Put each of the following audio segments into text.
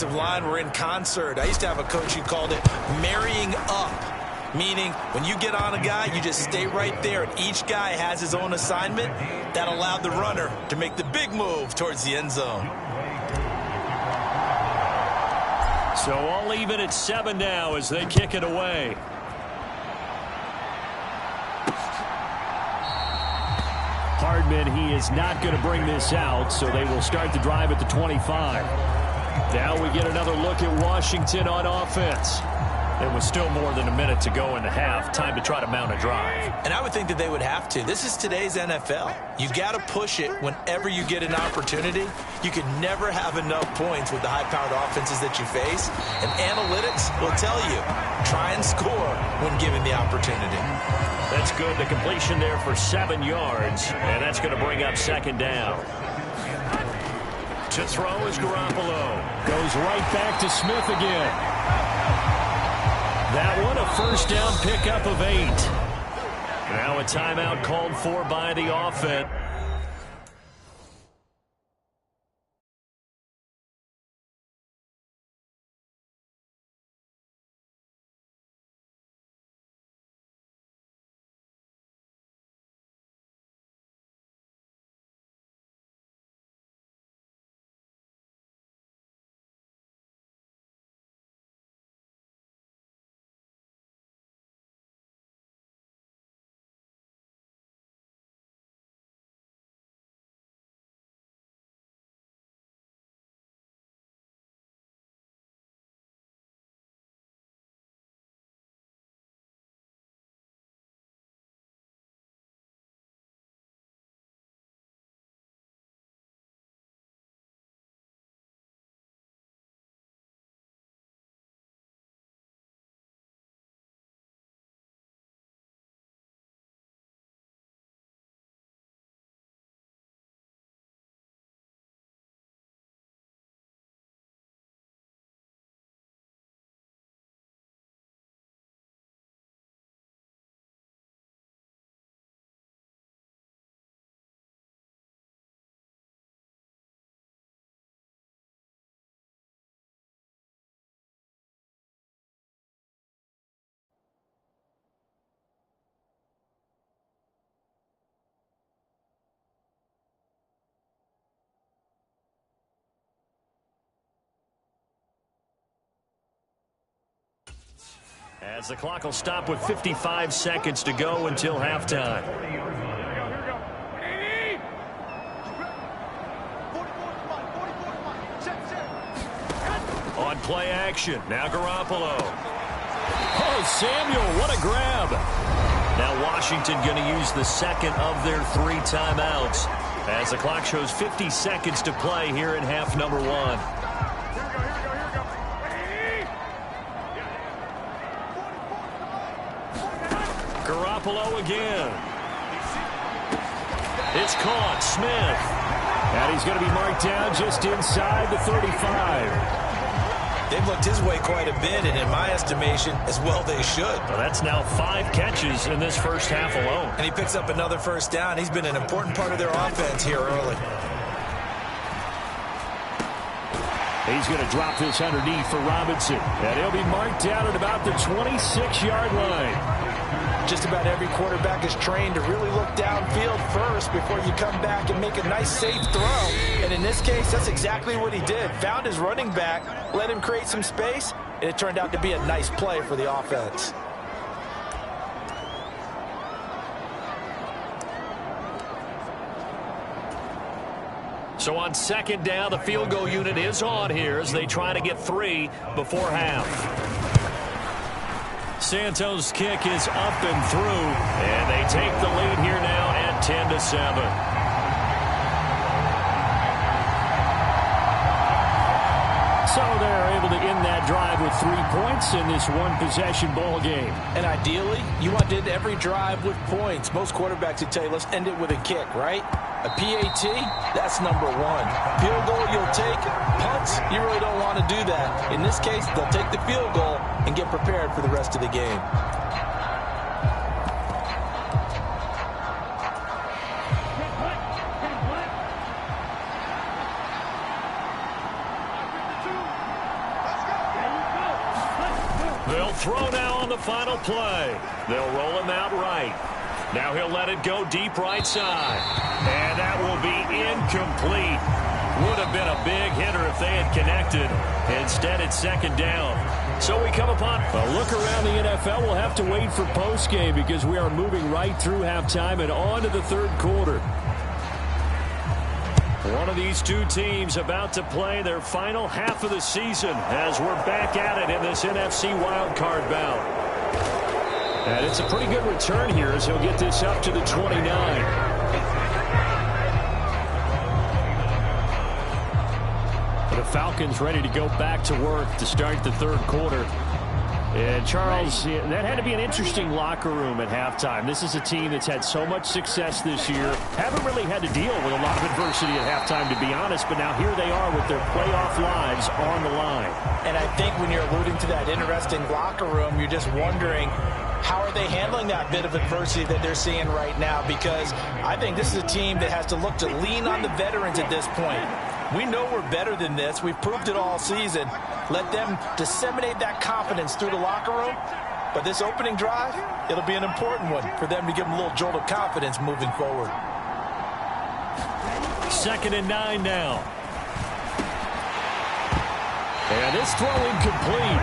offensive line were in concert. I used to have a coach who called it marrying up, meaning when you get on a guy, you just stay right there, and each guy has his own assignment. That allowed the runner to make the big move towards the end zone. So all even at 7 now as they kick it away. Hardman, he is not going to bring this out, so they will start the drive at the 25. Now we get another look at Washington on offense. There was still more than a minute to go in the half. Time to try to mount a drive. And I would think that they would have to. This is today's NFL. You got to push it whenever you get an opportunity. You can never have enough points with the high-powered offenses that you face. And analytics will tell you, try and score when given the opportunity. That's good. The completion there for 7 yards. And that's going to bring up second down. To throw is Garoppolo. Goes right back to Smith again. That one a first down pickup of 8. Now a timeout called for by the offense. As the clock will stop with 55 seconds to go until halftime. On play action, now Garoppolo. Oh, Samuel, what a grab. Now Washington going to use the second of their 3 timeouts as the clock shows 50 seconds to play here in half number 1. Garoppolo again. It's caught. Smith. And he's going to be marked down just inside the 35. They've looked his way quite a bit, and in my estimation, as well they should. Well, that's now 5 catches in this first half alone. And he picks up another first down. He's been an important part of their offense here early. He's going to drop this underneath for Robinson. And he'll be marked down at about the 26-yard line. Just about every quarterback is trained to really look downfield first before you come back and make a nice, safe throw. And in this case, that's exactly what he did. Found his running back, let him create some space, and it turned out to be a nice play for the offense. So on second down, the field goal unit is on here as they try to get 3 before half. Santos' kick is up and through, and they take the lead here now at 10-7. So they're able to end that drive with 3 points in this one-possession ball game. And ideally, you want to end every drive with points. Most quarterbacks would tell you, let's end it with a kick, right? A PAT, that's number 1. Field goal you'll take. Punts, you really don't want to do that. In this case, they'll take the field goal and get prepared for the rest of the game. He'll throw now on the final play. They'll roll him out right. Now he'll let it go deep right side. And that will be incomplete. Would have been a big hitter if they had connected. Instead, it's second down. So we come upon a look around the NFL. We'll have to wait for postgame because we are moving right through halftime and on to the third quarter. One of these two teams about to play their final half of the season as we're back at it in this NFC wildcard bout. And it's a pretty good return here as he'll get this up to the 29. The Falcons ready to go back to work to start the third quarter. And Charles, that had to be an interesting locker room at halftime. This is a team that's had so much success this year. Haven't really had to deal with a lot of adversity at halftime, to be honest. But now here they are with their playoff lives on the line. And I think when you're alluding to that interesting locker room, you're just wondering, how are they handling that bit of adversity that they're seeing right now? Because I think this is a team that has to look to lean on the veterans at this point. We know we're better than this. We've proved it all season. Let them disseminate that confidence through the locker room. But this opening drive, it'll be an important one for them to give them a little jolt of confidence moving forward. 2nd and 9 now. And this throw incomplete.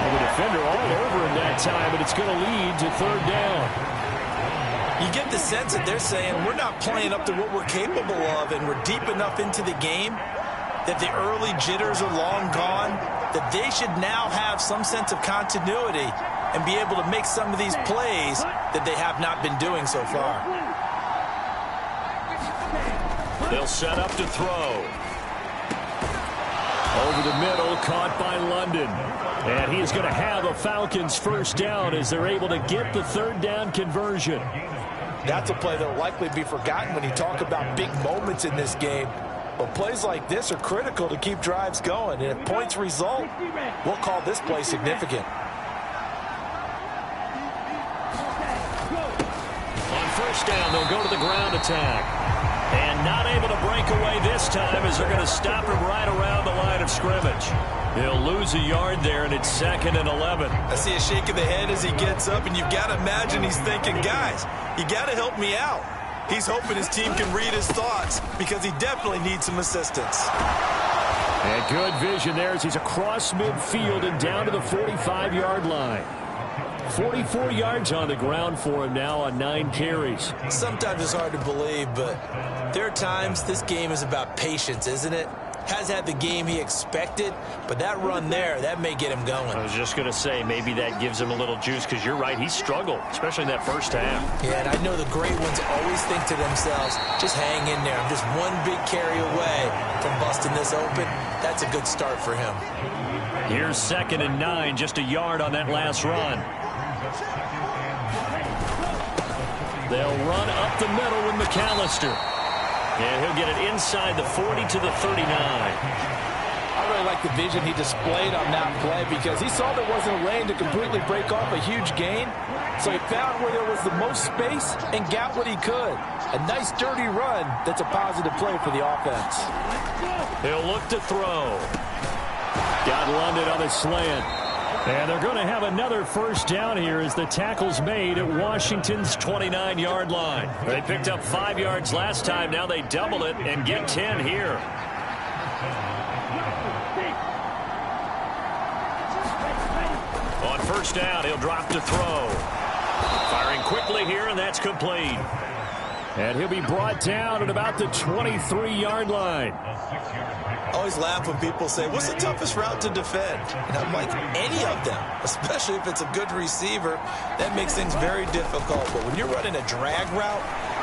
The defender all over him that time, but it's going to lead to third down. You get the sense that they're saying we're not playing up to what we're capable of, and we're deep enough into the game that the early jitters are long gone, that they should now have some sense of continuity and be able to make some of these plays that they have not been doing so far. They'll set up to throw. Over the middle, caught by London. And he is going to have a Falcons first down as they're able to get the third down conversion. That's a play that will likely be forgotten when you talk about big moments in this game. But plays like this are critical to keep drives going. And if points result, we'll call this play significant. On first down, they'll go to the ground attack. And not able to break away this time as they're going to stop him right around the line of scrimmage. He'll lose a yard there, and it's 2nd and 11. I see a shake of the head as he gets up, and you've got to imagine he's thinking, guys, you got to help me out. He's hoping his team can read his thoughts because he definitely needs some assistance. And good vision there as he's across midfield and down to the 45-yard line. 44 yards on the ground for him now on 9 carries. Sometimes it's hard to believe, but there are times this game is about patience, isn't it? Has had the game he expected, but that run there, that may get him going. I was just going to say, maybe that gives him a little juice because you're right, he struggled, especially in that first half. Yeah, and I know the great ones always think to themselves, just hang in there. I'm just one big carry away from busting this open. That's a good start for him. Here's 2nd and 9, just a yard on that last run. They'll run up the middle with McAllister. And he'll get it inside the 40 to the 39. I really like the vision he displayed on that play because he saw there wasn't a lane to completely break off a huge gain. So he found where there was the most space and got what he could. A nice dirty run that's a positive play for the offense. He'll look to throw. Got London on the slant. And they're going to have another first down here as the tackle's made at Washington's 29-yard line. They picked up 5 yards last time. Now they double it and get 10 here. On first down, he'll drop to throw. Firing quickly here, and that's complete. And he'll be brought down at about the 23-yard line. I always laugh when people say, what's the toughest route to defend? And I'm like, any of them, especially if it's a good receiver. That makes things very difficult. But when you're running a drag route,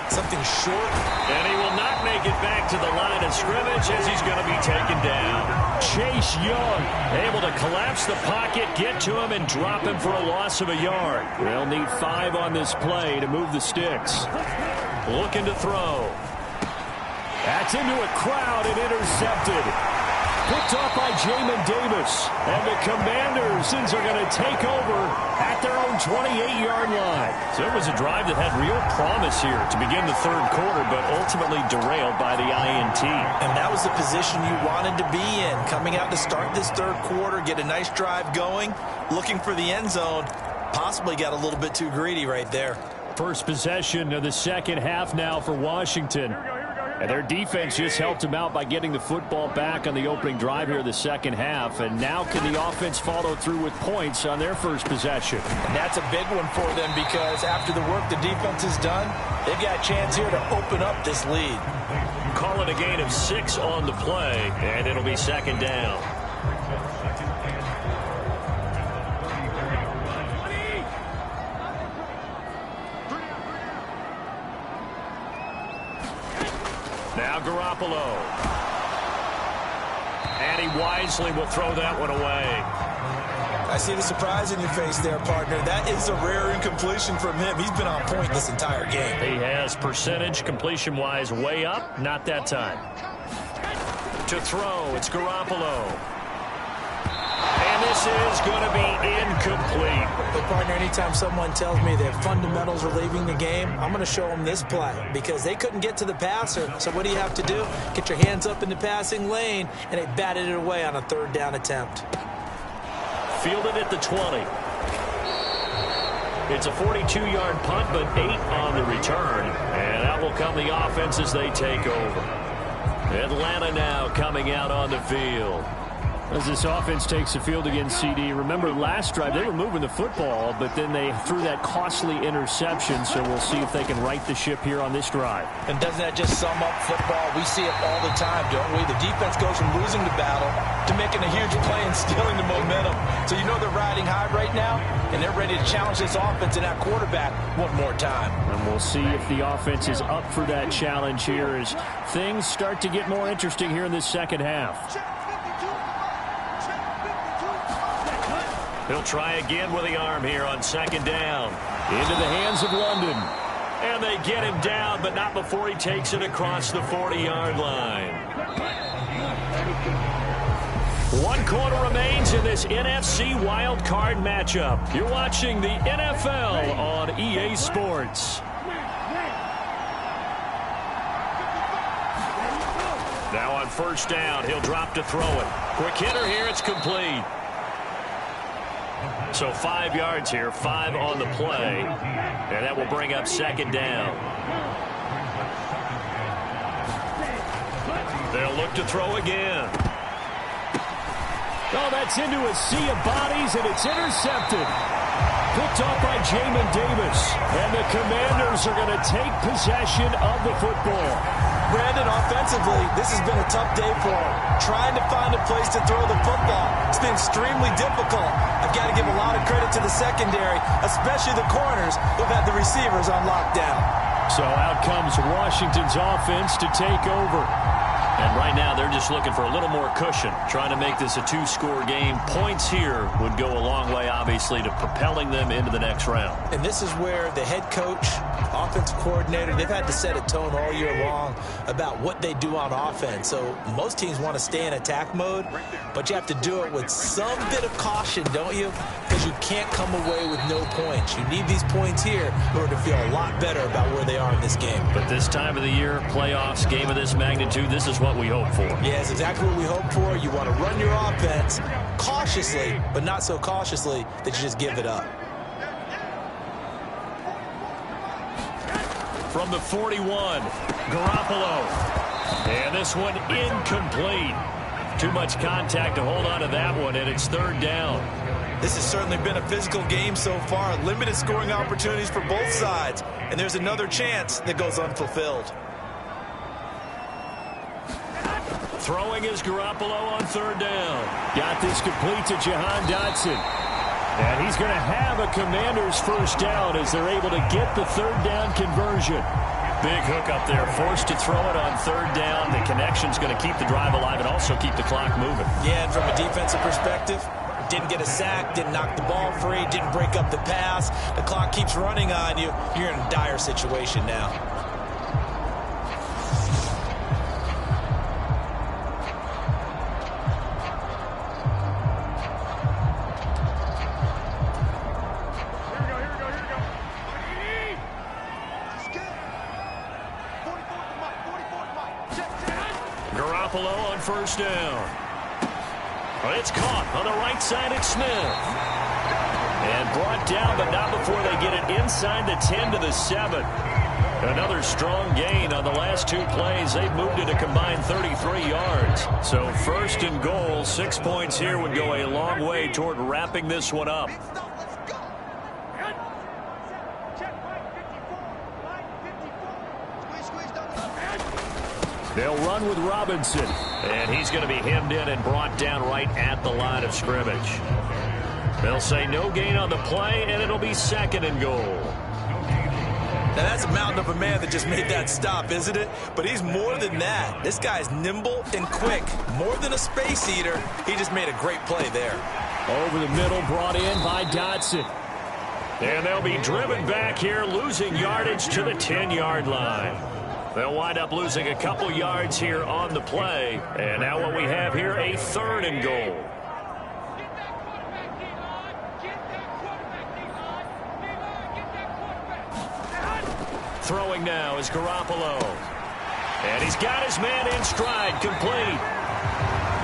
something short. And he will not make it back to the line of scrimmage as he's going to be taken down. Chase Young able to collapse the pocket, get to him, and drop him for a loss of a yard. They'll need 5 on this play to move the sticks. Looking to throw. That's into a crowd and intercepted. Picked off by Jamin Davis. And the Commanders are going to take over at their own 28-yard line. So it was a drive that had real promise here to begin the third quarter, but ultimately derailed by the INT. And that was the position you wanted to be in. Coming out to start this third quarter, get a nice drive going, looking for the end zone. Possibly got a little bit too greedy right there. First possession of the second half now for Washington. And their defense just helped them out by getting the football back on the opening drive here in the second half. And now can the offense follow through with points on their first possession? And that's a big one for them because after the work the defense has done, they've got a chance here to open up this lead. Call it a gain of 6 on the play, and it'll be second down. Now Garoppolo. And he wisely will throw that one away. I see the surprise in your face there, partner. That is a rare incompletion from him. He's been on point this entire game. He has percentage completion-wise way up. Not that time. To throw, it's Garoppolo. And this is going to be incomplete. But, partner, anytime someone tells me their fundamentals are leaving the game, I'm going to show them this play because they couldn't get to the passer. So what do you have to do? Get your hands up in the passing lane, and they batted it away on a third down attempt. Fielded at the 20. It's a 42-yard punt, but 8 on the return. And out will come the offense as they take over. Atlanta now coming out on the field. As this offense takes the field against CD, remember last drive they were moving the football, but then they threw that costly interception, so we'll see if they can right the ship here on this drive. And doesn't that just sum up football? We see it all the time, don't we? The defense goes from losing the battle to making a huge play and stealing the momentum. So you know they're riding high right now, and they're ready to challenge this offense and that quarterback one more time. And we'll see if the offense is up for that challenge here as things start to get more interesting here in this second half. He'll try again with the arm here on second down. Into the hands of London. And they get him down, but not before he takes it across the 40-yard line. 1 quarter remains in this NFC Wild Card matchup. You're watching the NFL on EA Sports. Now on first down, he'll drop to throw it. Quick hitter here, it's complete. So 5 yards here, 5 on the play, and that will bring up second down. They'll look to throw again. Oh, that's into a sea of bodies, and it's intercepted. Picked off by Jamin Davis, and the Commanders are going to take possession of the football. Brandon, offensively, this has been a tough day for him. Trying to find a place to throw the football. It's been extremely difficult. I've got to give a lot of credit to the secondary, especially the corners who've had the receivers on lockdown. So out comes Washington's offense to take over. And right now they're just looking for a little more cushion, trying to make this a 2-score game. Points here would go a long way, obviously, to propelling them into the next round. And this is where the head coach, offensive coordinator, they've had to set a tone all year long about what they do on offense. So most teams want to stay in attack mode, but you have to do it with some bit of caution, don't you? Because you can't come away with no points. You need these points here in order to feel a lot better about where they are in this game. But this time of the year, playoffs, game of this magnitude, this is what we hope for. Yeah, it's exactly what we hope for. You want to run your offense cautiously, but not so cautiously that you just give it up. From the 41, Garoppolo. And this one incomplete. Too much contact to hold on to that one, and it's third down. This has certainly been a physical game so far. Limited scoring opportunities for both sides. And there's another chance that goes unfulfilled. Throwing is Garoppolo on third down. Got this complete to Jahan Dotson. And he's going to have a Commanders first down as they're able to get the third down conversion. Big hook up there, forced to throw it on third down. The connection's going to keep the drive alive and also keep the clock moving. Yeah, and from a defensive perspective, didn't get a sack, didn't knock the ball free, didn't break up the pass. The clock keeps running on you. You're in a dire situation now. first down. But it's caught on the right side. It's Smith. And brought down, but not before they get it inside the 10 to the 7. Another strong gain on the last two plays. They've moved it a combined 33 yards. So first and goal, 6 points here would go a long way toward wrapping this one up. They'll run with Robinson. And he's going to be hemmed in and brought down right at the line of scrimmage. They'll say no gain on the play, and it'll be second and goal. Now, that's a mountain of a man that just made that stop, isn't it? But he's more than that. This guy's nimble and quick. More than a space eater. He just made a great play there. Over the middle, brought in by Dotson. And they'll be driven back here, losing yardage to the 10-yard line. They'll wind up losing a couple yards here on the play. And now what we have here, a third and goal. Throwing now is Garoppolo. And he's got his man in stride, complete.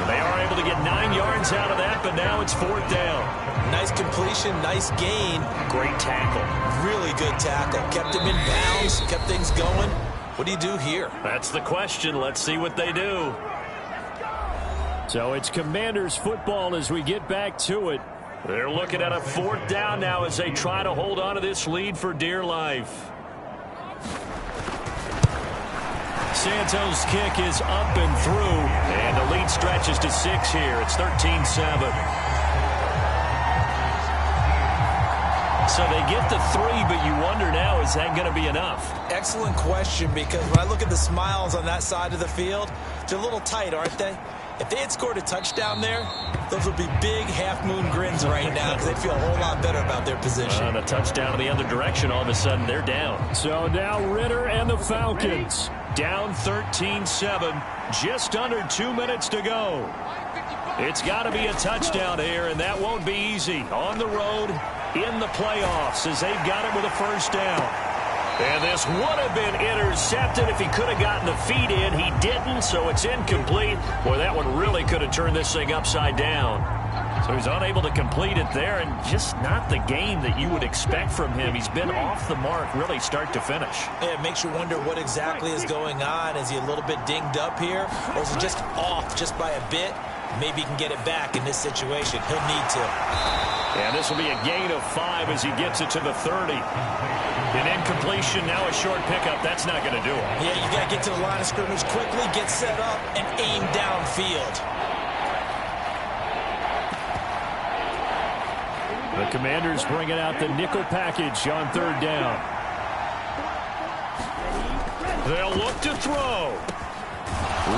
They are able to get 9 yards out of that, but now it's fourth down. Nice completion, nice gain. Great tackle. Really good tackle. Kept him in bounds, kept things going. What do you do here? That's the question. Let's see what they do. So it's Commanders football as we get back to it. They're looking at a fourth down now as they try to hold on to this lead for dear life. Santos' kick is up and through, and the lead stretches to 6 here. It's 13-7. So they get the 3, but you wonder now, is that going to be enough? Excellent question, because when I look at the smiles on that side of the field, they're a little tight, aren't they? If they had scored a touchdown there, those would be big half-moon grins right now because they'd feel a whole lot better about their position. On a touchdown in the other direction, all of a sudden they're down. So now Ritter and the Falcons down 13-7, just under 2 minutes to go. It's got to be a touchdown here, and that won't be easy. On the road, in the playoffs, as they've got it with a first down. And this would have been intercepted if he could have gotten the feet in. He didn't, so it's incomplete. Boy, that one really could have turned this thing upside down. So he's unable to complete it there, and just not the game that you would expect from him. He's been off the mark, really start to finish. Yeah, it makes you wonder what exactly is going on. Is he a little bit dinged up here, or is he just off just by a bit? Maybe he can get it back in this situation. He'll need to. And this will be a gain of 5 as he gets it to the 30. An incompletion, now a short pickup. That's not going to do it. Yeah, you got to get to the line of scrimmage quickly, get set up, and aim downfield. The Commanders bringing out the nickel package on third down. They'll look to throw.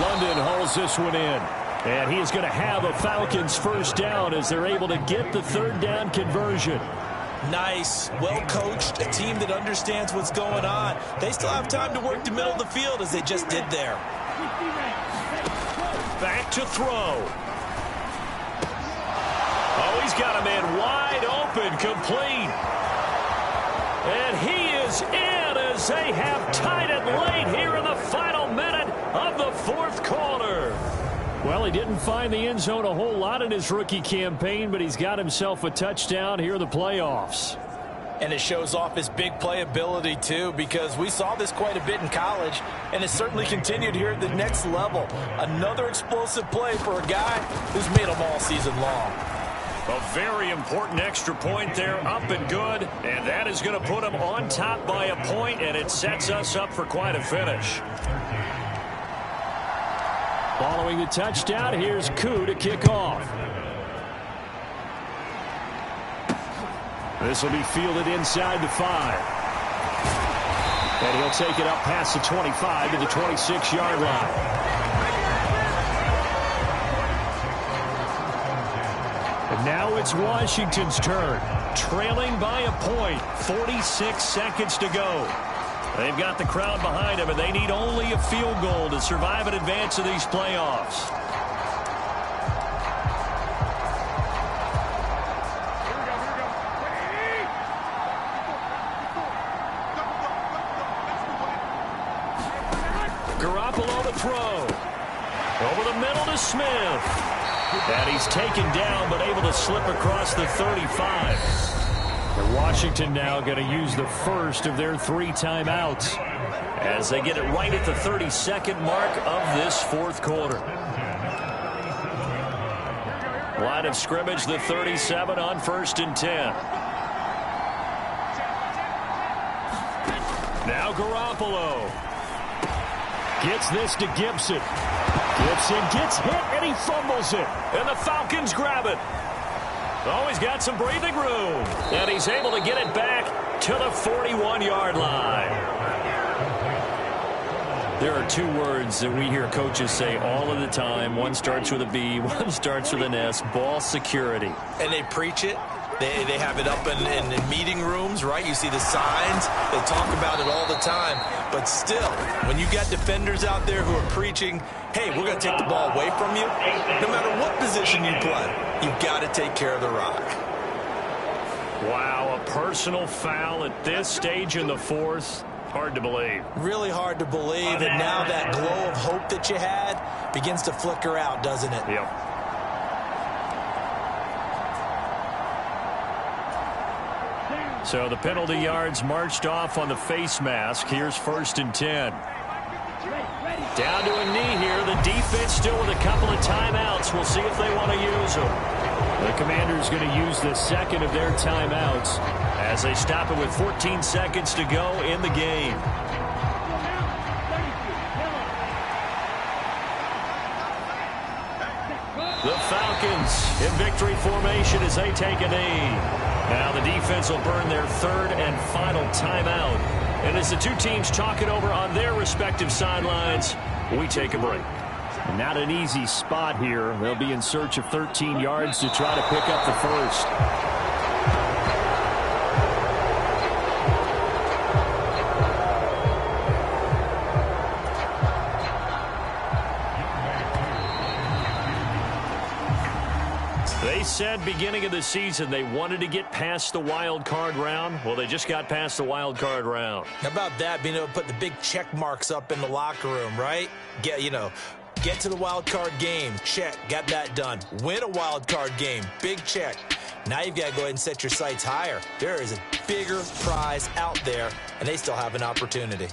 London hauls this one in. And he is going to have a Falcons first down as they're able to get the third down conversion. Nice, well coached, a team that understands what's going on. They still have time to work the middle of the field as they just did there. Back to throw. Oh, he's got a man wide open, complete. And he is in as they have tied it late here in the final minute of the fourth quarter. Well, he didn't find the end zone a whole lot in his rookie campaign, but he's got himself a touchdown here in the playoffs. And it shows off his big playability, too, because we saw this quite a bit in college, and it's certainly continued here at the next level. Another explosive play for a guy who's made them all season long. A very important extra point there, up and good, and that is going to put him on top by a point, and it sets us up for quite a finish. Following the touchdown, here's Koo to kick off. This will be fielded inside the 5. And he'll take it up past the 25 to the 26-yard line. And now it's Washington's turn. Trailing by a point, 46 seconds to go. They've got the crowd behind them, and they need only a field goal to survive and advance to these playoffs. Garoppolo to throw. Over the middle to Smith. And he's taken down, but able to slip across the 35. And Washington now going to use the first of their 3 timeouts as they get it right at the 32nd mark of this fourth quarter. Line of scrimmage, the 37 on 1st and 10. Now Garoppolo gets this to Gibson. Gibson gets hit, and he fumbles it. And the Falcons grab it. Oh, he's got some breathing room. And he's able to get it back to the 41-yard line. There are 2 words that we hear coaches say all of the time. One starts with a B, one starts with an S, ball security. And they preach it. They have it up in meeting rooms, right? You see the signs. They talk about it all the time. But still, when you got defenders out there who are preaching, hey, we're going to take the ball away from you, no matter what position you play, you've got to take care of the rock. Wow, a personal foul at this stage in the fourth. Hard to believe. Really hard to believe. And now that glow of hope that you had begins to flicker out, doesn't it? Yep. So the penalty yards marched off on the face mask. Here's 1st and 10. Down to a knee here. The defense still with a couple of timeouts. We'll see if they want to use them. The Commanders going to use the second of their timeouts as they stop it with 14 seconds to go in the game. The Falcons in victory formation as they take a knee. Now the defense will burn their 3rd and final timeout. And as the 2 teams talk it over on their respective sidelines, we take a break. Not an easy spot here. They'll be in search of 13 yards to try to pick up the first. They said beginning of the season they wanted to get past the wild card round. Well, they just got past the wild card round. How about that, being able to put the big check marks up in the locker room, right? Get to the wild card game, check, got that done. Win a wild card game, big check. Now you've got to go ahead and set your sights higher. There is a bigger prize out there, and they still have an opportunity.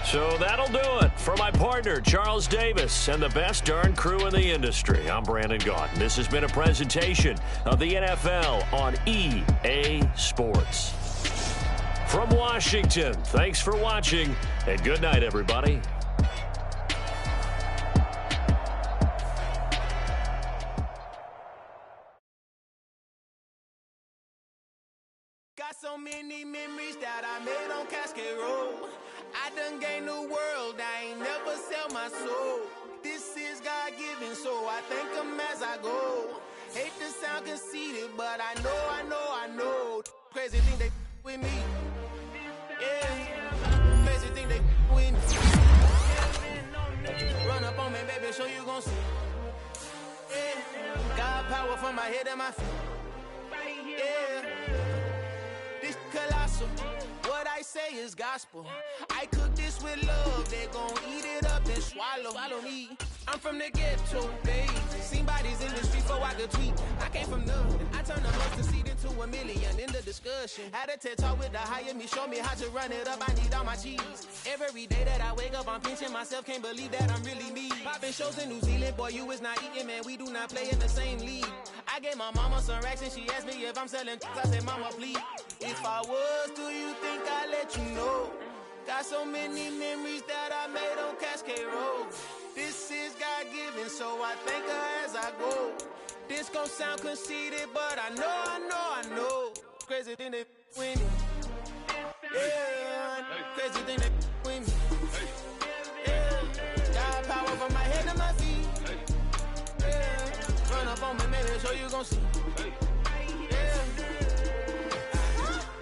So that'll do it for my partner, Charles Davis, and the best darn crew in the industry. I'm Brandon Gaudin. This has been a presentation of the NFL on EA Sports. From Washington, thanks for watching, and good night, everybody. Got so many memories that I made on Cascade Road. I done gained the world, I ain't never sell my soul. This is God-given, so I thank him as I go. Hate to sound conceited, but I know. Crazy thing they with me. Yeah, crazy thing they with me. Run up on me, baby, so you gon' see. Yeah, God power from my head and my feet. Yeah, this colossal. What I say is gospel. I cook this with love. They gon' eat it up and swallow me. I'm from the ghetto, baby. Seen bodies in the street before I could tweet. I came from nothing. I turned a mustard seed into a million in the discussion. Had a TED talk with the higher me. Show me how to run it up. I need all my cheese. Every day that I wake up, I'm pinching myself. Can't believe that I'm really me. Popping shows in New Zealand. Boy, you is not eating, man. We do not play in the same league. I gave my mama some racks and she asked me if I'm selling. I said, mama, please. If I was, do you think I'd let you know? Got so many memories that I made on Cascade Road. This is God-given, so I thank her as I go. This gon' sound conceited, but I know. Crazy thing they with me. Yeah, crazy thing they with me. Yeah, got power from my head to my feet. Yeah, run up on me, maybe so you gon' see. Yeah,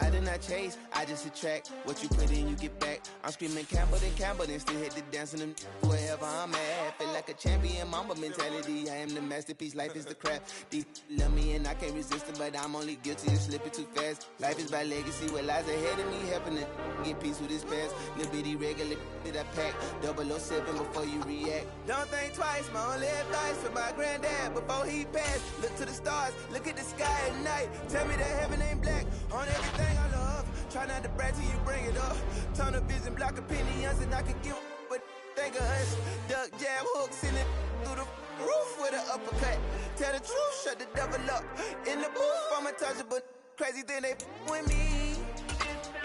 I did not I chase, I just attract. What you put in, you get back. I'm screaming Campbell, then still hit the dance and them wherever I'm at. Feel like a champion, mamba mentality. I am the masterpiece, life is the crap. These love me and I can't resist it, but I'm only guilty of slipping too fast. Life is by legacy, what lies ahead of me, helping to get peace with this past. Little bitty regular that I pack, 007 before you react. Don't think twice, my only advice for my granddad before he passed. Look to the stars, look at the sky at night. Tell me that heaven ain't black on everything I love. Try not to brag till you bring it up. Tunnel vision, block opinions, and I can give but think of us. Duck, jab, hooks in it through the roof with an uppercut. Tell the truth, shut the devil up. In the booth, I'm untouchable. Crazy thing they with me.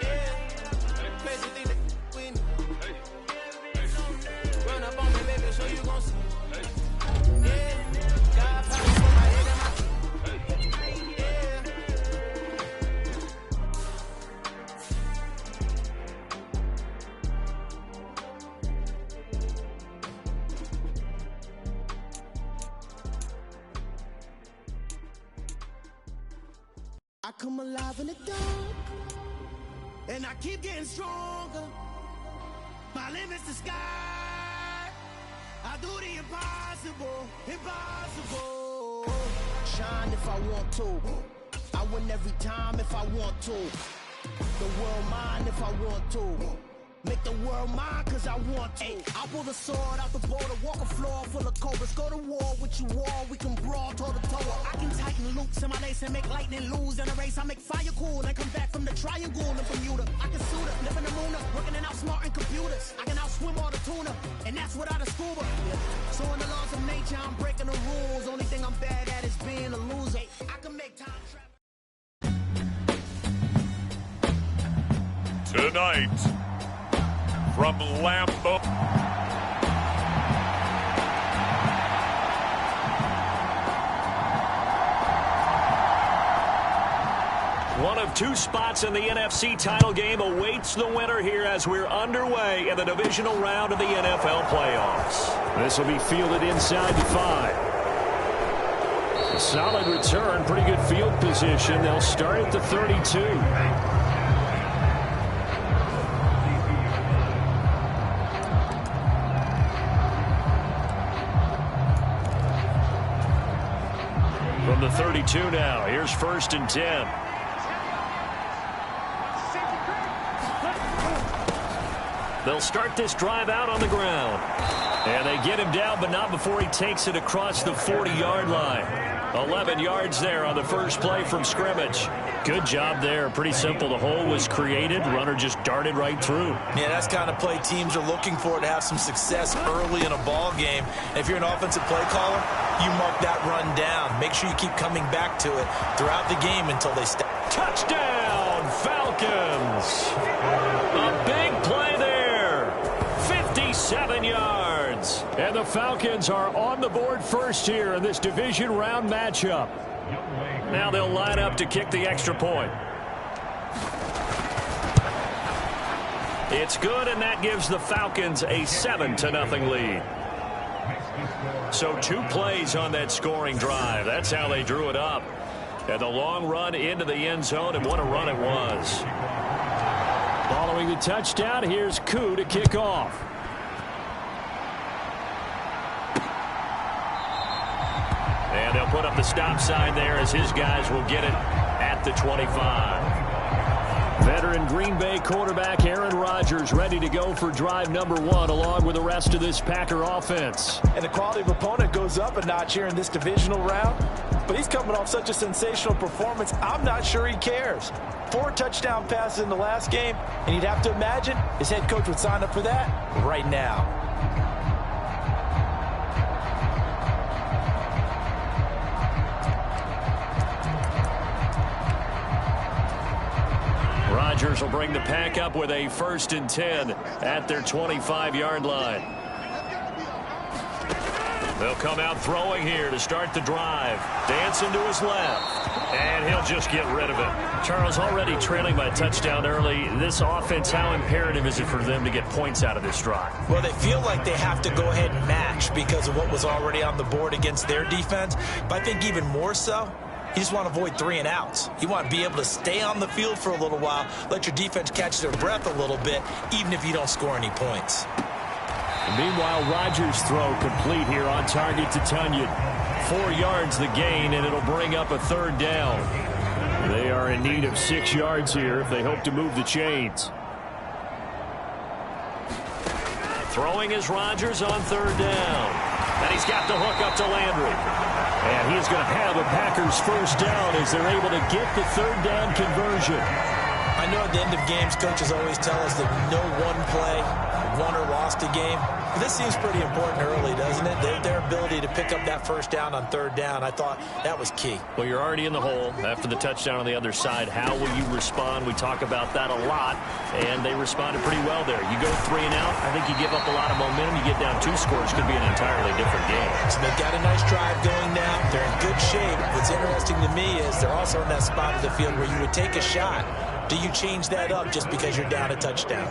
Yeah. Crazy thing they with me. Run up on me, baby, so you gon' see. Yeah. God power for my head and my feet. I come alive in the dark, and I keep getting stronger. My limit's the sky. I do the impossible, impossible. Shine if I want to. I win every time if I want to. The world mine if I want to. Make the world mine cause I want to. I pull the sword out the border, walk a floor full of cobras. Go to war with you all, we can brawl toe to toe. I can tighten loops in my lace and make lightning lose in a race. I make fire cool and come back from the triangle in Bermuda. I can suit up, live in the moon, working and outsmarting computers. I can outswim all the tuna, and that's without a scuba. So in the laws of nature, I'm breaking the rules. Only thing I'm bad at is being a loser. I can make time travel. Tonight, from Lambeau. One of two spots in the NFC title game awaits the winner here as we're underway in the divisional round of the NFL playoffs. This will be fielded inside the 5. A solid return, pretty good field position. They'll start at the 32. From the 32 now, here's 1st and 10. They'll start this drive out on the ground. And they get him down, but not before he takes it across the 40-yard line. 11 yards there on the first play from scrimmage. Good job there. Pretty simple. The hole was created. Runner just darted right through. Yeah, that's the kind of play teams are looking for to have some success early in a ball game. And if you're an offensive play caller, you mark that run down. Make sure you keep coming back to it throughout the game until they stop. Touchdown, Falcons. A big play there. 57 yards. And the Falcons are on the board first here in this division round matchup. Now they'll line up to kick the extra point. It's good, and that gives the Falcons a 7-0 lead. So 2 plays on that scoring drive. That's how they drew it up. And the long run into the end zone, and what a run it was. Following the touchdown, here's Koo to kick off. And they'll put up the stop sign there as his guys will get it at the 25. Veteran Green Bay quarterback Aaron Rodgers ready to go for drive number 1 along with the rest of this Packer offense. And the quality of opponent goes up a notch here in this divisional round. But he's coming off such a sensational performance, I'm not sure he cares. 4 touchdown passes in the last game, and you'd have to imagine his head coach would sign up for that right now. Rodgers will bring the pack up with a 1st and 10 at their 25-yard line. They'll come out throwing here to start the drive. Dancing to his left. And he'll just get rid of it. Charles, already trailing by a touchdown early. This offense, how imperative is it for them to get points out of this drive? Well, they feel like they have to go ahead and match because of what was already on the board against their defense. But I think even more so, You just want to avoid 3 and outs. You want to be able to stay on the field for a little while, let your defense catch their breath a little bit, even if you don't score any points. Meanwhile, Rodgers' throw complete here on target to Tunyon. 4 yards the gain, and it'll bring up a 3rd down. They are in need of 6 yards here if they hope to move the chains. Throwing is Rodgers on 3rd down. And he's got the hook up to Landry. And he is going to have a Packers 1st down as they're able to get the 3rd down conversion. I know at the end of games, coaches always tell us that no one play won or lost a game. But this seems pretty important early, doesn't it? Their ability to pick up that 1st down on 3rd down, I thought that was key. Well, you're already in the hole after the touchdown on the other side. How will you respond? We talk about that a lot, and they responded pretty well there. You go 3 and out, I think you give up a lot of momentum. You get down 2 scores, could be an entirely different game. So they've got a nice drive going now. They're in good shape. What's interesting to me is they're also in that spot of the field where you would take a shot. Do you change that up just because you're down a touchdown?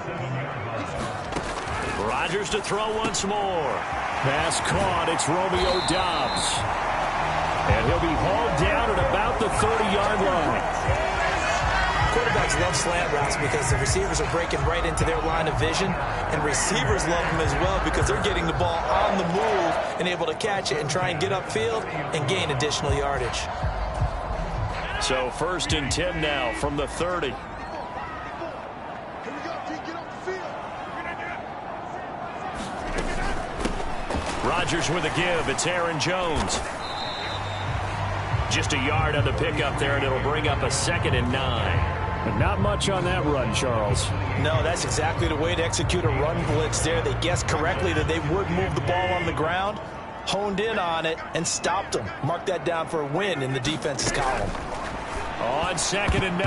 Rodgers to throw once more. Pass caught. It's Romeo Doubs. And he'll be hauled down at about the 30-yard line. Quarterbacks love slant routes because the receivers are breaking right into their line of vision, and receivers love them as well because they're getting the ball on the move and able to catch it and try and get upfield and gain additional yardage. So 1st and 10 now from the 30. Rodgers with a give. It's Aaron Jones. Just a yard on the pickup there, and it'll bring up a 2nd and 9. But not much on that run, Charles. No, that's exactly the way to execute a run blitz there. They guessed correctly that they would move the ball on the ground, honed in on it, and stopped them. Mark that down for a win in the defense's column. On 2nd and 9,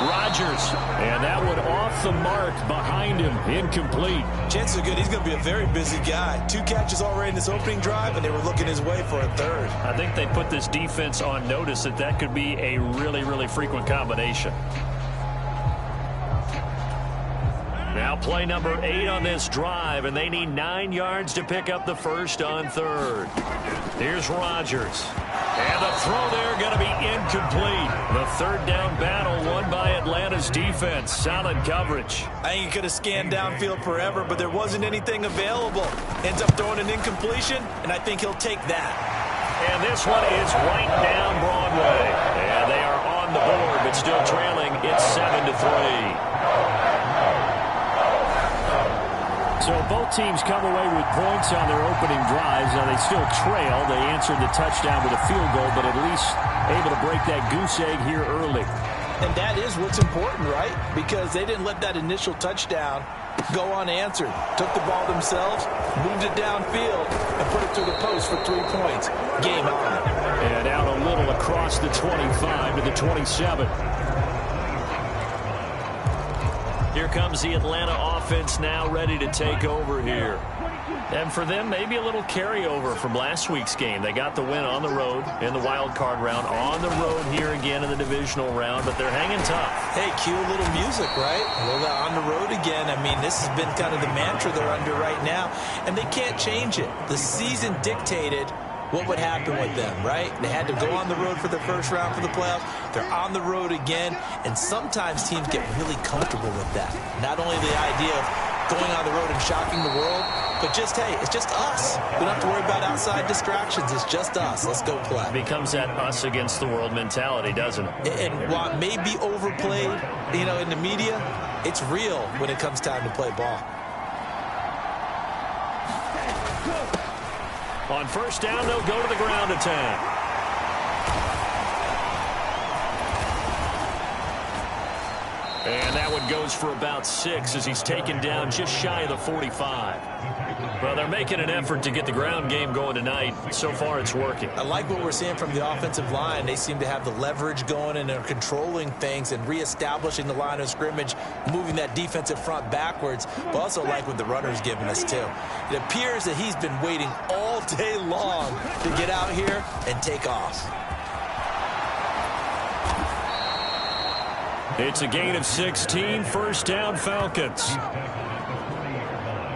Rodgers. And that one off the mark behind him. Incomplete. Chances are good he's going to be a very busy guy. 2 catches already in this opening drive, and they were looking his way for a 3rd. I think they put this defense on notice that could be a really, really frequent combination. Now play number 8 on this drive, and they need 9 yards to pick up the 1st on 3rd. Here's Rodgers. And the throw there going to be incomplete. The 3rd down battle won by Atlanta's defense. Solid coverage. I think he could have scanned downfield forever, but there wasn't anything available. Ends up throwing an incompletion, and I think he'll take that. And this one is right down Broadway. And they are on the board, but still trailing. It's 7-3. So both teams come away with points on their opening drives. Now they still trail. They answered the touchdown with a field goal, but at least able to break that goose egg here early. And that is what's important, right? Because they didn't let that initial touchdown go unanswered. Took the ball themselves, moved it downfield, and put it through the post for 3 points. Game on. And out a little across the 25 to the 27. Here comes the Atlanta offense now ready to take over here. And for them, maybe a little carryover from last week's game. They got the win on the road in the wild card round, on the road here again in the divisional round, but they're hanging tough. Hey, cue a little music, right? Well, they're on the road again. I mean, this has been kind of the mantra they're under right now, and they can't change it. The season dictated what would happen with them, right? They had to go on the road for the 1st round for the playoffs. They're on the road again, and sometimes teams get really comfortable with that. Not only the idea of going on the road and shocking the world, but just, hey, it's just us. We don't have to worry about outside distractions. It's just us. Let's go play. It becomes that us against the world mentality, doesn't it? And while it may be overplayed, in the media, it's real when it comes time to play ball. On 1st down, they'll go to the ground attack. And that one goes for about 6 as he's taken down just shy of the 45. Well, they're making an effort to get the ground game going tonight. So far, it's working. I like what we're seeing from the offensive line. They seem to have the leverage going, and they're controlling things and reestablishing the line of scrimmage, moving that defensive front backwards, but also like what the runner's giving us, too. It appears that he's been waiting all day long to get out here and take off. It's a gain of 16, 1st down Falcons.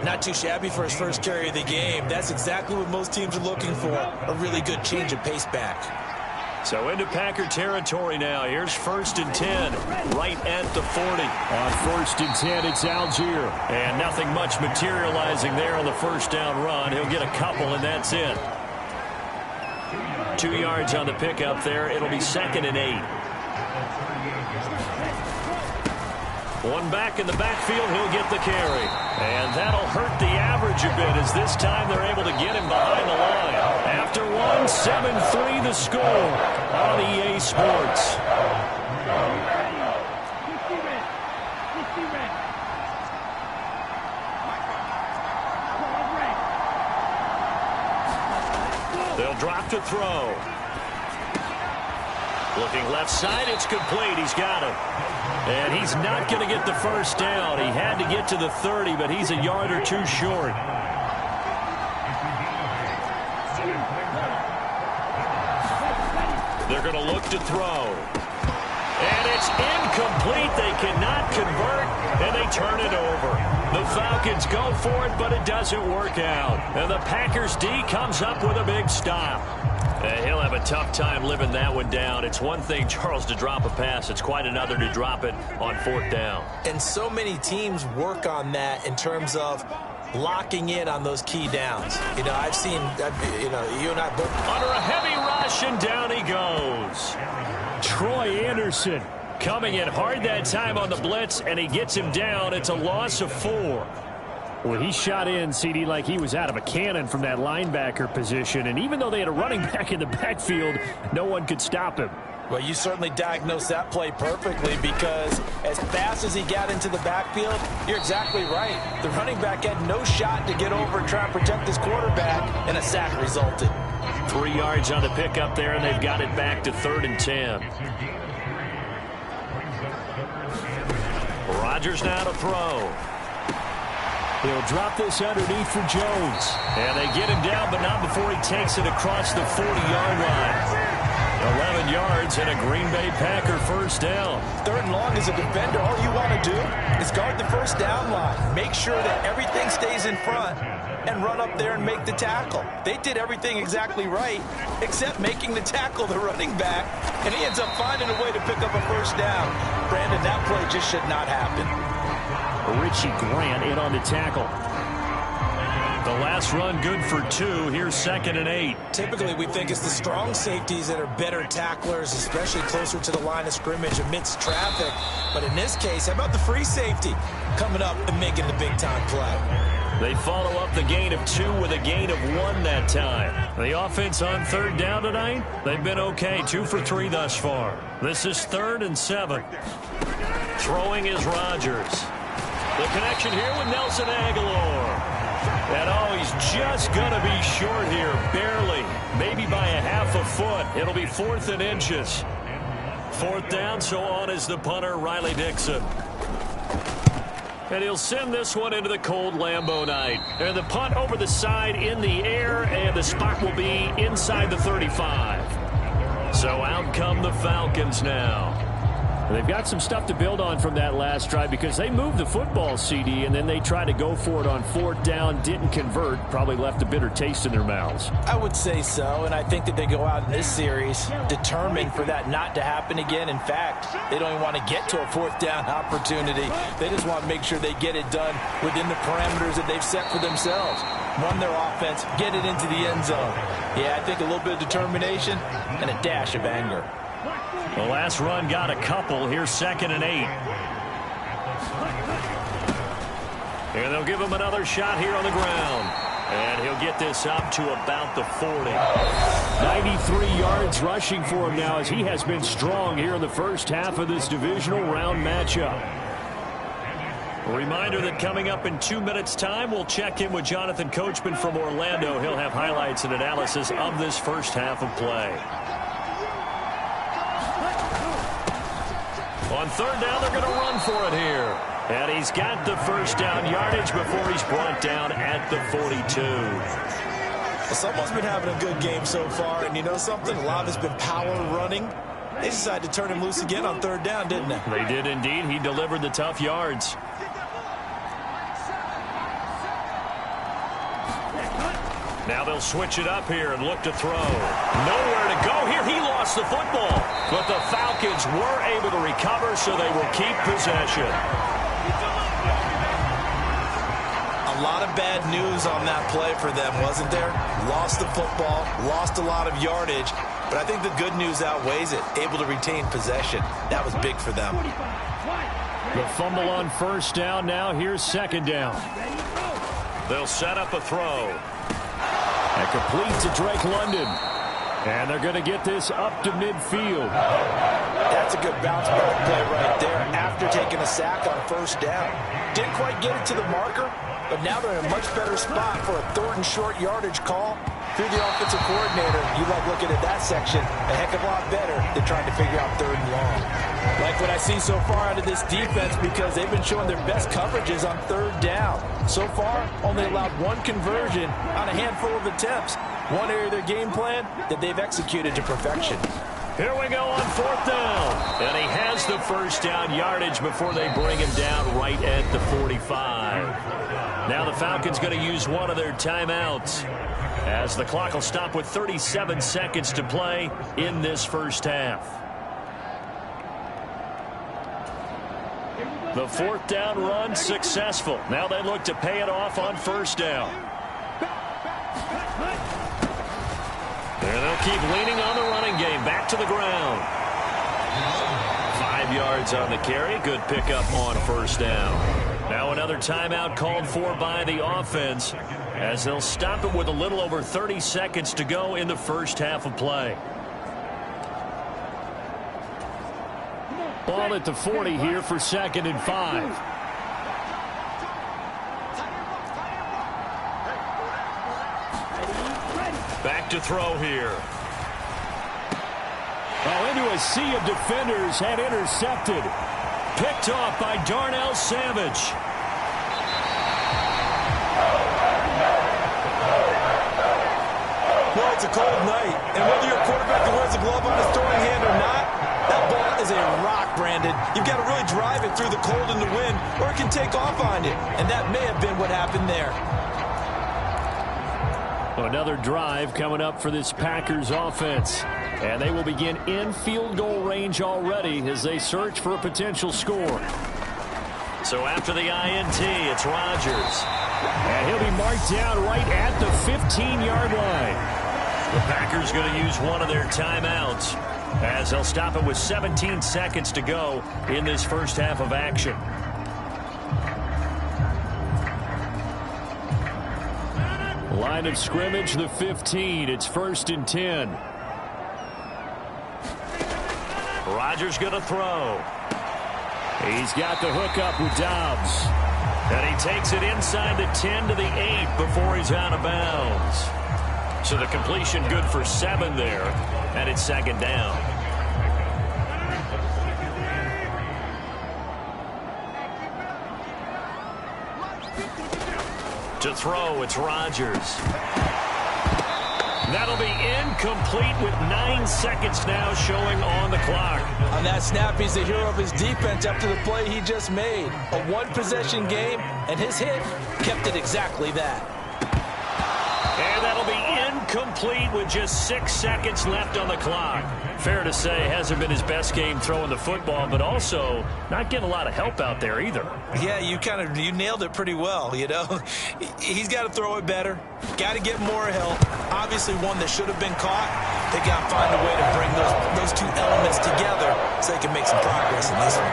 Not too shabby for his first carry of the game. That's exactly what most teams are looking for, a really good change of pace back. So into Packer territory now. Here's 1st and 10, right at the 40. On 1st and 10, it's Algier. And nothing much materializing there on the first down run. He'll get a couple, and that's it. 2 yards on the pickup there. It'll be 2nd and 8. One back in the backfield, he'll get the carry. And that'll hurt the average a bit as this time they're able to get him behind the line. After one, 7-3 the score on EA Sports. They'll drop to throw. Looking left side, it's complete. He's got it. And he's not going to get the first down. He had to get to the 30, but he's a yard or two short. They're going to look to throw. And it's incomplete. They cannot convert, and they turn it over. The Falcons go for it, but it doesn't work out. And the Packers D comes up with a big stop. He'll have a tough time living that one down. It's one thing, Charles, to drop a pass. It's quite another to drop it on 4th down. And so many teams work on that in terms of locking in on those key downs. You know, I've seen, you and I both. Under a heavy rush, and down he goes. Troy Anderson coming in hard that time on the blitz, and he gets him down. It's a loss of 4. Well, he shot in, CD, like he was out of a cannon from that linebacker position. And even though they had a running back in the backfield, no one could stop him. Well, you certainly diagnosed that play perfectly because as fast as he got into the backfield, you're exactly right. The running back had no shot to get over and try and protect his quarterback, and a sack resulted. 3 yards on the pickup there, and they've got it back to 3rd and 10. Rodgers now to throw. He'll drop this underneath for Jones. And they get him down, but not before he takes it across the 40-yard line. 11 yards and a Green Bay Packer first down. 3rd and long as a defender, all you want to do is guard the first down line. Make sure that everything stays in front and run up there and make the tackle. They did everything exactly right except making the tackle the running back, and he ends up finding a way to pick up a first down. Brandon, that play just should not happen. Richie Grant in on the tackle. The last run good for 2. Here's 2nd and 8. Typically, we think it's the strong safeties that are better tacklers, especially closer to the line of scrimmage amidst traffic. But in this case, how about the free safety coming up and making the big-time play? They follow up the gain of 2 with a gain of 1 that time. The offense on 3rd down tonight, they've been okay. 2 for 3 thus far. This is 3rd and 7. Throwing is Rodgers. The connection here with Nelson Aguilar. And he's just going to be short here, barely, maybe by a half a foot. It'll be 4th and inches. 4th down, so on is the punter, Riley Dixon. And he'll send this one into the cold Lambeau night. And the punt over the side in the air, and the spot will be inside the 35. So out come the Falcons now. They've got some stuff to build on from that last drive because they moved the football, CD, and then they tried to go for it on 4th down, didn't convert, probably left a bitter taste in their mouths. I would say so, and I think that they go out in this series determined for that not to happen again. In fact, they don't even want to get to a 4th down opportunity. They just want to make sure they get it done within the parameters that they've set for themselves. Run their offense, get it into the end zone. Yeah, I think a little bit of determination and a dash of anger. The last run got a couple. Here's 2nd and 8. And they'll give him another shot here on the ground. And he'll get this up to about the 40. 93 yards rushing for him now as he has been strong here in the first half of this divisional round matchup. A reminder that coming up in 2 minutes' time, we'll check in with Jonathan Coachman from Orlando. He'll have highlights and analysis of this first half of play. On 3rd down, they're going to run for it here. And he's got the first down yardage before he's brought down at the 42. Well, someone's been having a good game so far, and you know something? A lot of it's been power running. They decided to turn him loose again on 3rd down, didn't they? They did indeed. He delivered the tough yards. Now they'll switch it up here and look to throw. Nowhere to go here. He lost the football. But the Falcons were able to recover, so they will keep possession. A lot of bad news on that play for them, wasn't there? Lost the football, lost a lot of yardage, but I think the good news outweighs it. Able to retain possession. That was big for them. The fumble on first down. Now here's second down. They'll set up a throw. And complete to Drake London. And they're going to get this up to midfield. That's a good bounce back play right there after taking a sack on first down. Didn't quite get it to the marker, but now they're in a much better spot for a third and short yardage call. Through the offensive coordinator, you like looking at that section a heck of a lot better than trying to figure out third and long. Like what I see so far out of this defense, because they've been showing their best coverages on third down. So far, only allowed one conversion on a handful of attempts. One area of their game plan that they've executed to perfection. Here we go on fourth down. And he has the first down yardage before they bring him down right at the 45. Now the Falcons going to use one of their timeouts, as the clock will stop with 37 seconds to play in this first half. The fourth down run successful. Now they look to pay it off on first down. And they'll keep leaning on the running game. Back to the ground. 5 yards on the carry. Good pickup on first down. Now another timeout called for by the offense, as they'll stop it with a little over 30 seconds to go in the first half of play. Ball at the 40 here for 2nd and 5. Back to throw here. Oh, into a sea of defenders, and intercepted. Picked off by Darnell Savage. Well, it's a cold night, and whether you're a quarterback that wears a glove on his throwing hand or not, that ball is a rock, Brandon. You've got to really drive it through the cold and the wind, or it can take off on you, and that may have been what happened there. Another drive coming up for this Packers offense. And they will begin in field goal range already as they search for a potential score. So after the INT, it's Rodgers. And he'll be marked down right at the 15-yard line. The Packers going to use one of their timeouts, as they'll stop it with 17 seconds to go in this first half of action. Line of scrimmage, the 15. It's 1st and 10. Rodgers going to throw. He's got the hook up with Dobbs. And he takes it inside the 10 to the 8 before he's out of bounds. So the completion good for 7 there. And it's 2nd down. To throw, it's Rodgers. That'll be incomplete with 9 seconds now showing on the clock. On that snap, he's the hero of his defense after the play he just made. A one-possession game, and his hit kept it exactly that. And that'll be incomplete with just 6 seconds left on the clock. Fair to say, hasn't been his best game throwing the football, but also not getting a lot of help out there either. Yeah, you nailed it pretty well, you know. He's got to throw it better. Got to get more help. Obviously one that should have been caught. They got to find a way to bring those two elements together so they can make some progress in this one.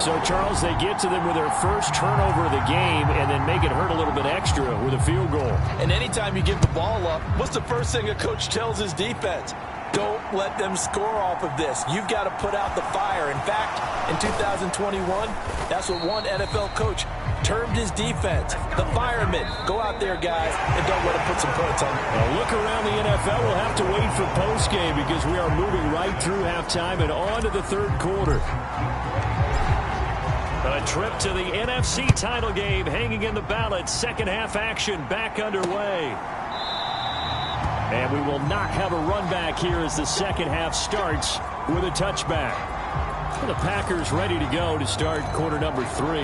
So, Charles, they get to them with their first turnover of the game and then make it hurt a little bit extra with a field goal. And anytime you give the ball up, what's the first thing a coach tells his defense? Don't let them score off of this. You've got to put out the fire. In fact, in 2021, that's what one NFL coach termed his defense. The firemen. Go out there, guys, and don't let them put some points on you. A look around the NFL. We'll have to wait for postgame because we are moving right through halftime and on to the third quarter. A trip to the NFC title game hanging in the balance. Second half action back underway. And we will not have a run back here as the second half starts with a touchback. The Packers ready to go to start quarter number 3.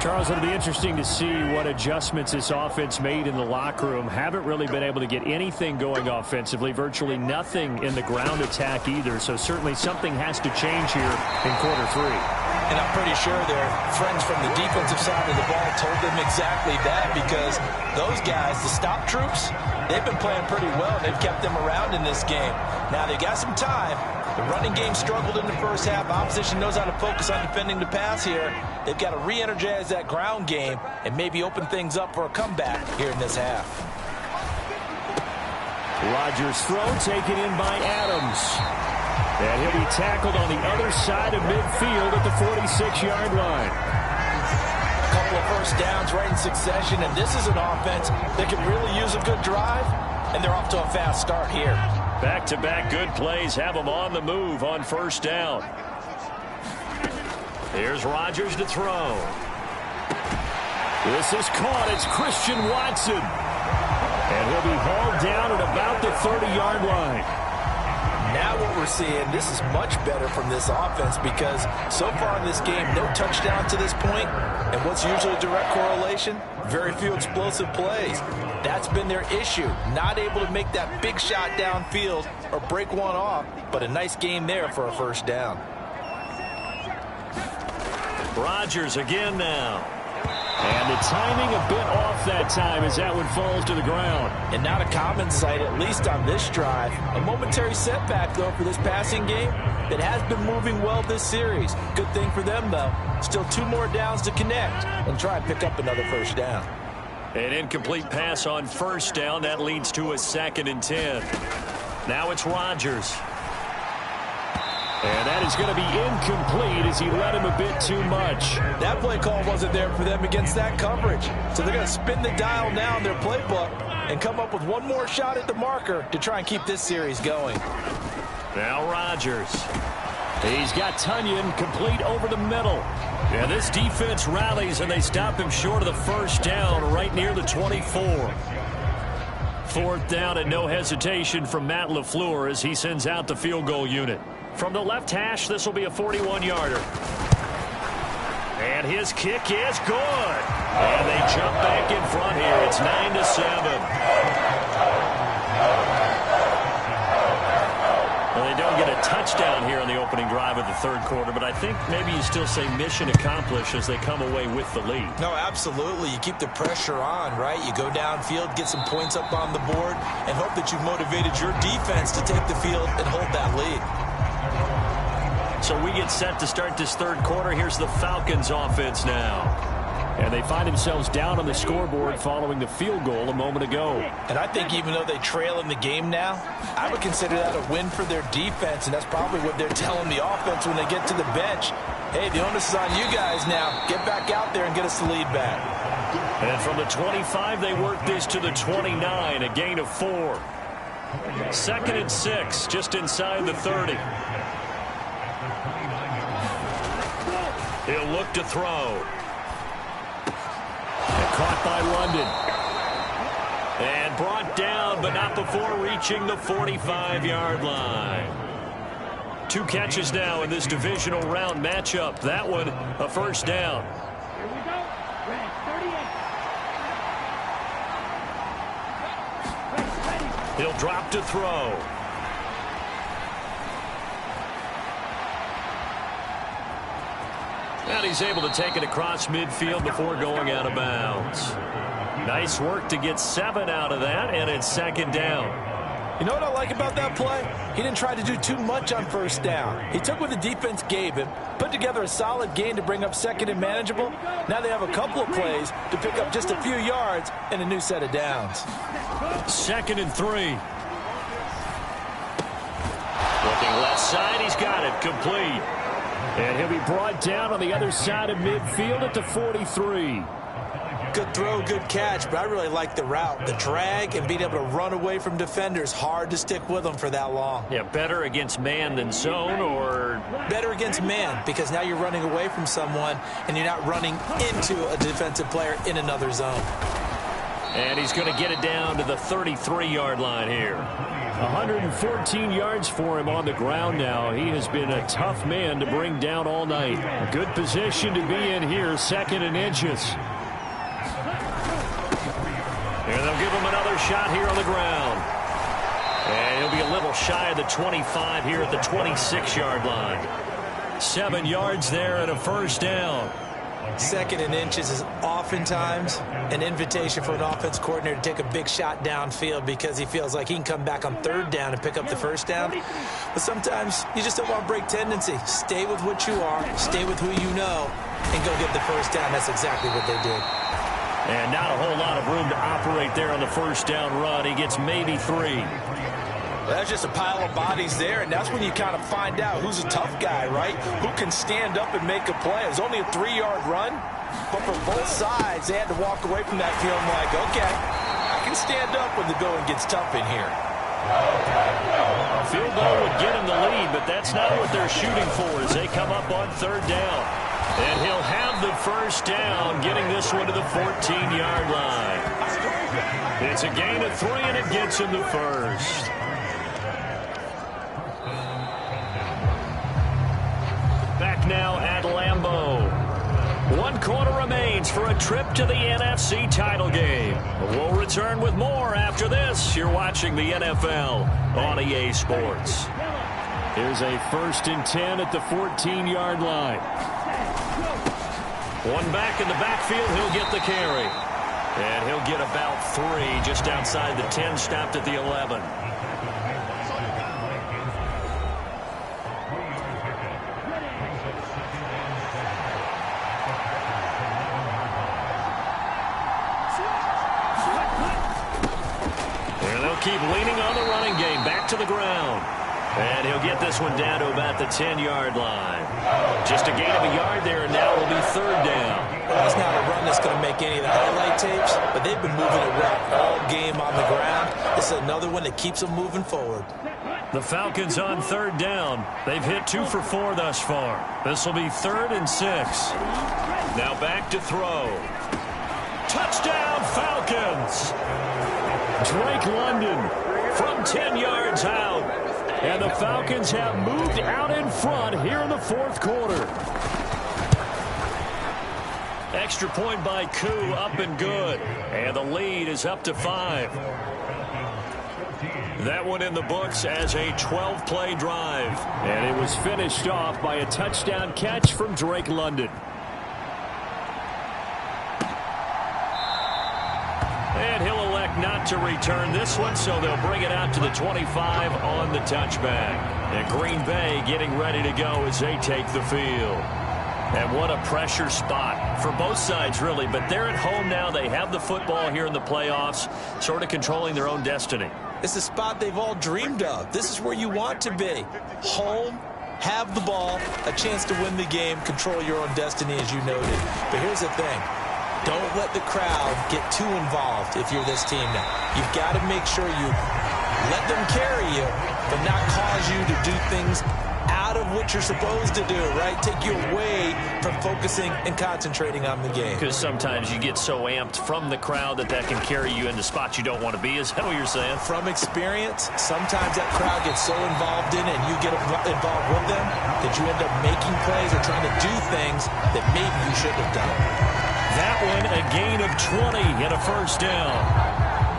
Charles, it'll be interesting to see what adjustments this offense made in the locker room. Haven't really been able to get anything going offensively, virtually nothing in the ground attack either. So certainly something has to change here in quarter three. And I'm pretty sure their friends from the defensive side of the ball told them exactly that, because those guys, the stop troops, they've been playing pretty well. They've kept them around in this game. Now they got some time. The running game struggled in the first half. Opposition knows how to focus on defending the pass here. They've got to re-energize that ground game and maybe open things up for a comeback here in this half. Rodgers' throw taken in by Adams. And he'll be tackled on the other side of midfield at the 46-yard line. A couple of first downs right in succession, and this is an offense that can really use a good drive, and they're off to a fast start here. Back-to-back good plays have them on the move on first down. Here's Rodgers to throw. This is caught. It's Christian Watson. And he'll be hauled down at about the 30-yard line. Now what we're seeing, this is much better from this offense, because so far in this game, no touchdown to this point. And what's usually a direct correlation? Very few explosive plays. That's been their issue. Not able to make that big shot downfield or break one off, but a nice game there for a first down. Rodgers again now. And the timing a bit off that time as that one falls to the ground. And not a common sight, at least on this drive. A momentary setback, though, for this passing game that has been moving well this series. Good thing for them, though. Still 2 more downs to connect and try and pick up another first down. An incomplete pass on first down. That leads to a 2nd and 10. Now it's Rodgers. And that is going to be incomplete as he led him a bit too much. That play call wasn't there for them against that coverage. So they're going to spin the dial now in their playbook and come up with one more shot at the marker to try and keep this series going. Now Rodgers. He's got Tunyon complete over the middle. And this defense rallies, and they stop him short of the first down right near the 24. 4th down and no hesitation from Matt LaFleur as he sends out the field goal unit. From the left hash, this will be a 41-yarder. And his kick is good. And they jump back in front here. It's 9-7. Well, they don't get a touchdown here in the opening drive of the third quarter, but I think maybe you still say mission accomplished as they come away with the lead. No, absolutely. You keep the pressure on, right? You go downfield, get some points up on the board, and hope that you've motivated your defense to take the field and hold that lead. So we get set to start this third quarter. Here's the Falcons offense now. And they find themselves down on the scoreboard following the field goal a moment ago. And I think even though they trail in the game now, I would consider that a win for their defense, and that's probably what they're telling the offense when they get to the bench. Hey, the onus is on you guys now. Get back out there and get us the lead back. And from the 25, they work this to the 29, a gain of 4. 2nd and 6, just inside the 30. He'll look to throw. And caught by London. And brought down, but not before reaching the 45-yard line. 2 catches now in this divisional round matchup. That one, a first down. He'll drop to throw. And he's able to take it across midfield before going out of bounds. Nice work to get 7 out of that, and it's 2nd down. You know what I like about that play? He didn't try to do too much on first down. He took what the defense gave him, put together a solid gain to bring up 2nd and manageable. Now they have a couple of plays to pick up just a few yards and a new set of downs. 2nd and 3. Looking left side, he's got it, complete. And he'll be brought down on the other side of midfield at the 43. Good throw, good catch, but I really like the route. The drag and being able to run away from defenders, hard to stick with them for that long. Yeah, better against man than zone, or? Better against man, because now you're running away from someone and you're not running into a defensive player in another zone. And he's going to get it down to the 33-yard line here. 114 yards for him on the ground now. He has been a tough man to bring down all night. A good position to be in here, 2nd and inches. And they'll give him another shot here on the ground. And he'll be a little shy of the 25 here at the 26-yard line. 7 yards there and a first down. 2nd and inches is oftentimes an invitation for an offense coordinator to take a big shot downfield because he feels like he can come back on 3rd down and pick up the first down. But sometimes you just don't want to break tendency. Stay with what you are, stay with who you know, and go get the first down. That's exactly what they did. And not a whole lot of room to operate there on the first down run. He gets maybe 3. Well, that's just a pile of bodies there, and that's when you kind of find out who's a tough guy, right? Who can stand up and make a play. It was only a 3-yard run, but for both sides, they had to walk away from that feeling like, okay, I can stand up when the going gets tough in here. A field goal would get him the lead, but that's not what they're shooting for as they come up on 3rd down. And he'll have the first down, getting this one to the 14-yard line. It's a gain of 3, and it gets him the first. Back now at Lambeau. 1 quarter remains for a trip to the NFC title game. We'll return with more after this. You're watching the NFL on EA Sports. Here's a 1st and 10 at the 14-yard line. One back in the backfield, he'll get the carry. And he'll get about 3 just outside the 10, stopped at the 11. Keep leaning on the running game. Back to the ground. And he'll get this one down to about the 10-yard line. Just a gain of a yard there, and now it'll be 3rd down. Well, that's not a run that's going to make any of the highlight tapes, but they've been moving it well all game on the ground. This is another one that keeps them moving forward. The Falcons on 3rd down. They've hit 2 for 4 thus far. This will be 3rd and 6. Now back to throw. Touchdown, Falcons! Drake London from 10 yards out. And the Falcons have moved out in front here in the 4th quarter. Extra point by Koo, up and good. And the lead is up to 5. That one in the books as a 12-play drive. And it was finished off by a touchdown catch from Drake London. And he'll elect not to return this one, so they'll bring it out to the 25 on the touchback. And Green Bay getting ready to go as they take the field. And what a pressure spot for both sides, really. But they're at home now. They have the football here in the playoffs, sort of controlling their own destiny. It's a spot they've all dreamed of. This is where you want to be. Home, have the ball, a chance to win the game, control your own destiny, as you noted. But here's the thing. Don't let the crowd get too involved if you're this team now. You've got to make sure you let them carry you, but not cause you to do things out of what you're supposed to do, right? Take you away from focusing and concentrating on the game. Because sometimes you get so amped from the crowd that can carry you into spots you don't want to be. Is that what you're saying? From experience, sometimes that crowd gets so involved in it and you get involved with them that you end up making plays or trying to do things that maybe you shouldn't have done. That one, a gain of 20 and a first down.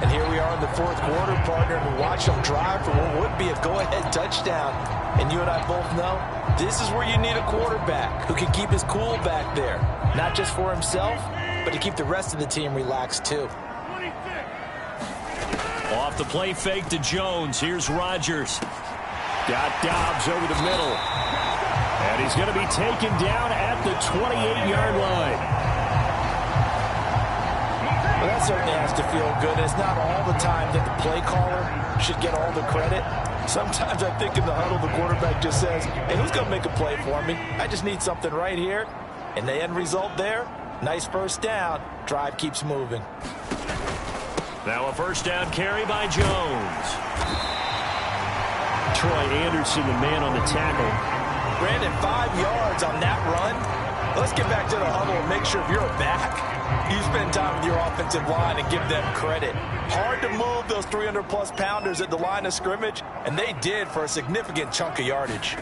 And here we are in the 4th quarter, partner, and watch them drive for what would be a go-ahead touchdown. And you and I both know this is where you need a quarterback who can keep his cool back there. Not just for himself, but to keep the rest of the team relaxed too. Off the play fake to Jones. Here's Rodgers. Got Dobbs over the middle. And he's going to be taken down at the 28-yard line. Well, that certainly has to feel good. It's not all the time that the play caller should get all the credit. Sometimes I think in the huddle, the quarterback just says, hey, who's going to make a play for me? I just need something right here. And the end result there, nice first down. Drive keeps moving. Now a first down carry by Jones. Troy Anderson, the man on the tackle. Brandon, 5 yards on that run. Let's get back to the huddle and make sure if you're a back, You spend time with your offensive line and give them credit. Hard to move those 300-plus pounders at the line of scrimmage, and they did for a significant chunk of yardage.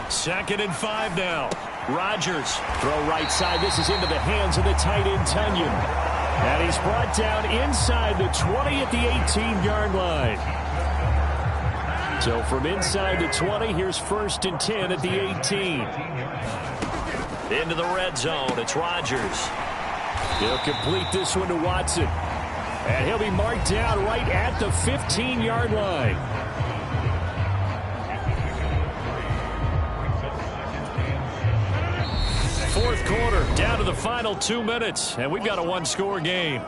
2nd and 5 now. Rodgers, throw right side. This is into the hands of the tight end, Tunyon. And he's brought down inside the 20 at the 18-yard line. So from inside the 20, here's 1st and 10 at the 18. Into the red zone, it's Rodgers. He'll complete this one to Watson. And he'll be marked down right at the 15-yard line. Fourth quarter, down to the final 2 minutes, and we've got a one-score game.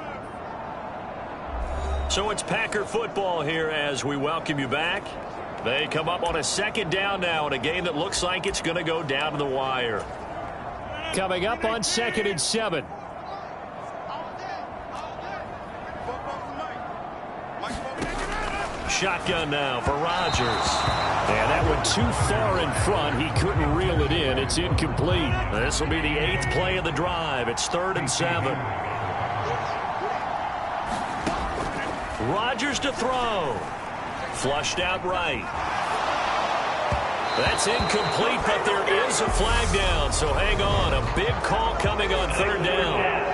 So it's Packer football here as we welcome you back. They come up on a 2nd down now in a game that looks like it's going to go down to the wire. Coming up on 2nd and 7. Shotgun now for Rodgers. And that went too far in front. He couldn't reel it in. It's incomplete. This will be the 8th play of the drive. It's 3rd and 7. Rodgers to throw. Flushed out right. That's incomplete, but there is a flag down. So hang on. A big call coming on 3rd down.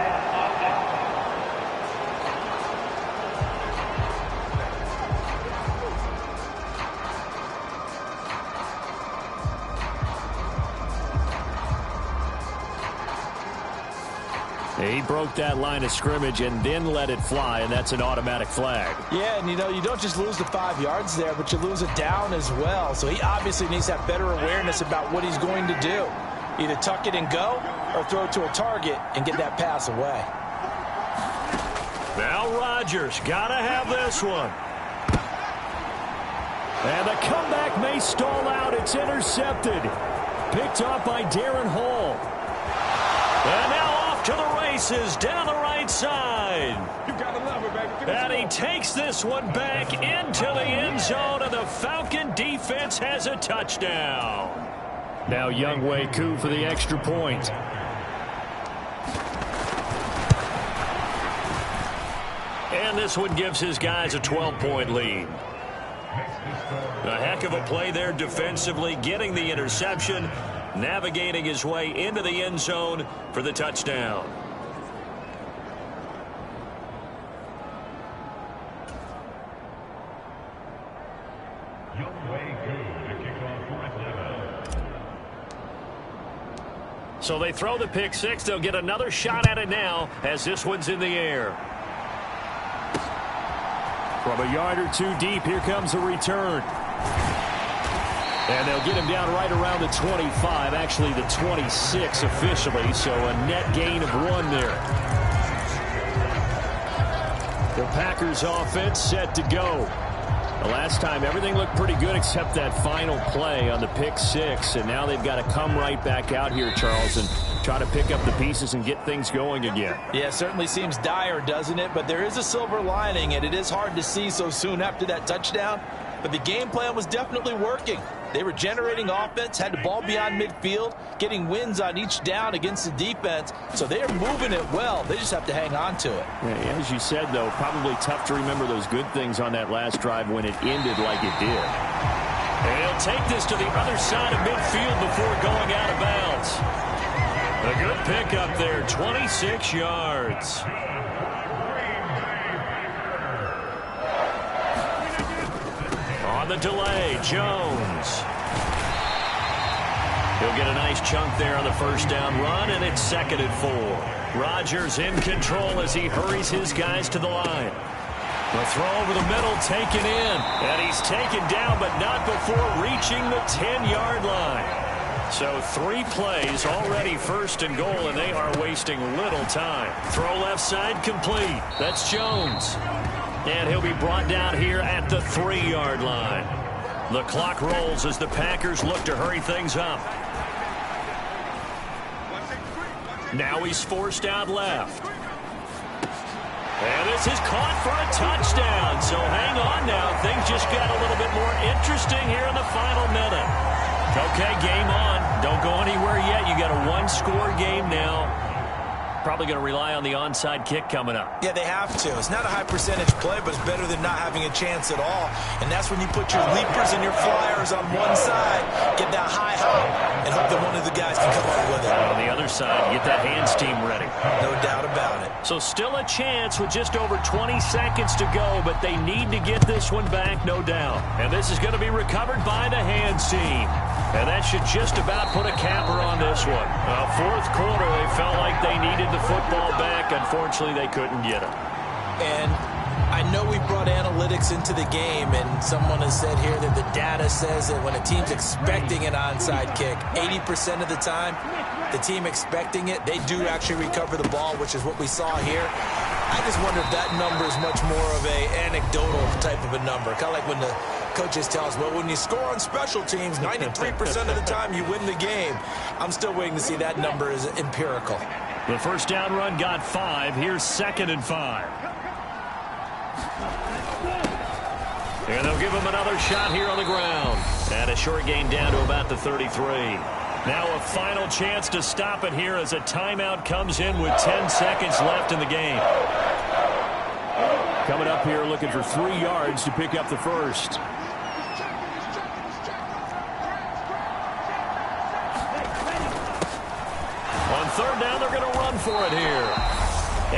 He broke that line of scrimmage and then let it fly, and that's an automatic flag. Yeah, and you don't just lose the 5 yards there, but you lose it down as well. So he obviously needs to have better awareness about what he's going to do. Either tuck it and go or throw it to a target and get that pass away. Now Rodgers got to have this one. And the comeback may stall out. It's intercepted. Picked off by Darren Hall. And now off to the races down the right side. You gotta love it, baby. And he takes this one back into the end zone, and the Falcon defense has a touchdown. Now Younghoe Koo for the extra point. And this one gives his guys a 12-point lead. A heck of a play there defensively, getting the interception, navigating his way into the end zone for the touchdown. So they throw the pick six. They'll get another shot at it now as this one's in the air. From a yard or two deep, here comes a return. And they'll get him down right around the 25, actually the 26 officially, so a net gain of 1 there. The Packers offense set to go. The last time everything looked pretty good except that final play on the pick six, and now they've got to come right back out here, Charles, and try to pick up the pieces and get things going again. Yeah, certainly seems dire, doesn't it? But there is a silver lining, and it is hard to see so soon after that touchdown. But the game plan was definitely working. They were generating offense, had the ball beyond midfield, getting wins on each down against the defense. So they are moving it well. They just have to hang on to it. Yeah, as you said, though, probably tough to remember those good things on that last drive when it ended like it did. And he'll take this to the other side of midfield before going out of bounds. A good pickup there, 26 yards. On the delay, Jones. He'll get a nice chunk there on the first down run, and it's 2nd and 4. Rodgers in control as he hurries his guys to the line. The throw over the middle taken in, and he's taken down, but not before reaching the 10-yard line. So 3 plays already 1st and goal, and they are wasting little time. Throw left side complete. That's Jones. And he'll be brought down here at the 3-yard line. The clock rolls as the Packers look to hurry things up. Now he's forced out left. And this is caught for a touchdown. So hang on now. Things just got a little bit more interesting here in the final minute. Okay, game on. Don't go anywhere yet. You got a 1-score game now. Probably going to rely on the onside kick coming up. Yeah, they have to. It's not a high percentage play, but it's better than not having a chance at all. And that's when you put your leapers and your flyers on one side, get that high hop, and hope that one of the guys can come up with it. On the other side, get that hands team ready. No doubt about it. So still a chance with just over 20 seconds to go, but they need to get this one back, no doubt. And this is going to be recovered by the hands team. And that should just about put a capper on this one. Fourth quarter, they felt like they needed the football back. Unfortunately, they couldn't get it. And I know we brought analytics into the game, and someone has said here that the data says that when a team's expecting an onside kick, 80% of the time, the team expecting it, they do actually recover the ball, which is what we saw here. I just wonder if that number is much more of a anecdotal type of a number. Kind of like when the coaches tell us, well, when you score on special teams, 93% of the time you win the game. I'm still waiting to see that number is empirical. The first down run got 5. Here's 2nd and 5. And they'll give him another shot here on the ground. And a short gain down to about the 33. Now a final chance to stop it here as a timeout comes in with 10 seconds left in the game. Coming up here looking for 3 yards to pick up the first. On third down, they're going to run for it here.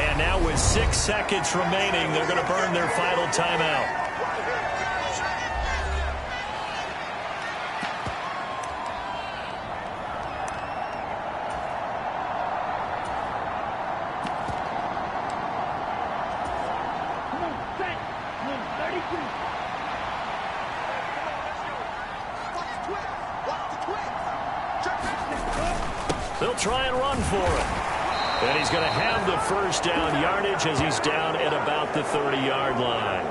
And now with 6 seconds remaining, they're going to burn their final timeout. They'll try and run for it. And he's going to have the first down yardage as he's down at about the 30-yard line.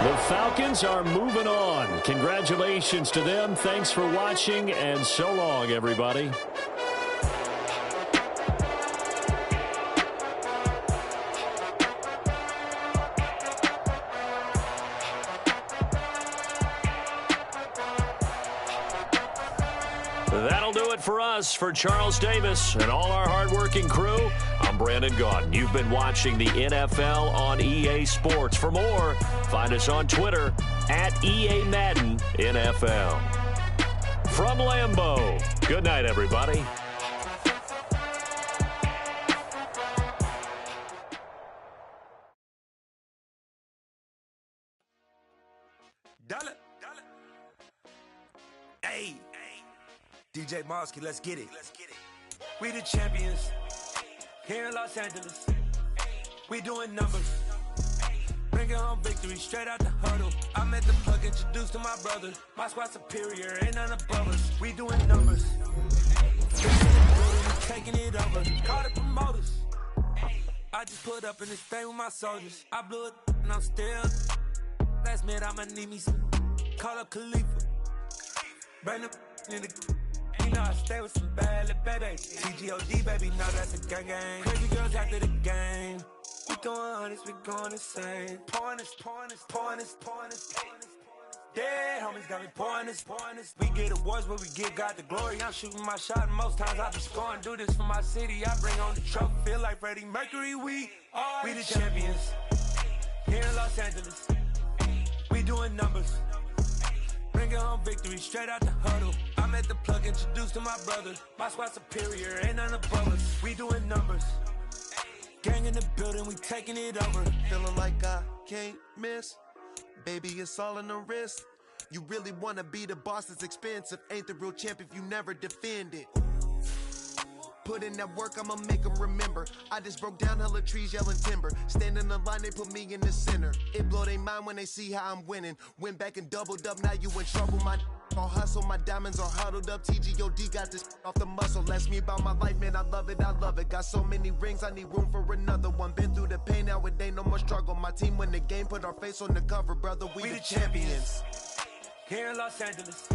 The Falcons are moving on. Congratulations to them. Thanks for watching, and so long, everybody. That'll do it for us. For Charles Davis and all our hardworking crew, I'm Brandon Gaudin. You've been watching the NFL on EA Sports. For more, find us on Twitter at EA Madden NFL. From Lambeau, good night, everybody. Hey, DJ Mosky, let's get it. We the champions here in Los Angeles. We doing numbers. Bringing home victory straight out the huddle. I'm at the plug, introduced to my brother. My squad superior, ain't none above us. We doing numbers. Taking it over. Call the promoters. I just put up in this thing with my soldiers. I blew it and I'm still. Last minute I'ma need me some. Call up Khalifa. Bring them in the. You know I stay with some bad little baby. TGOD, baby, know that's a gang gang. Crazy girls after the game. We throwing hundreds, we going insane. Pouring this. Dead homies got me pouring this. We get awards, but we give God the glory. I'm shooting my shot, and most times I be scoring. Do this for my city, I bring on the trophy. Feel like Freddie Mercury, we the champions. Here in Los Angeles, we doing numbers. Bringing home victory straight out the huddle. I'm at the plug, introduced to my brother. My squad superior, ain't none above us. We doing numbers. Gang in the building, we taking it over. Feeling like I can't miss. Baby, it's all in the wrist. You really wanna be the boss, it's expensive. Ain't the real champ if you never defend it. Put in that work, I'ma make them remember. I just broke down hella trees, yelling timber. Stand in the line, they put me in the center. It blow their mind when they see how I'm winning. Went back and doubled up, now you in trouble. My all hustle, my diamonds are huddled up. TGOD got this off the muscle. Ask me about my life, man, I love it. Got so many rings, I need room for another one. Been through the pain, now it ain't no more struggle. My team win the game, put our face on the cover, brother. We the champions. Here in Los Angeles.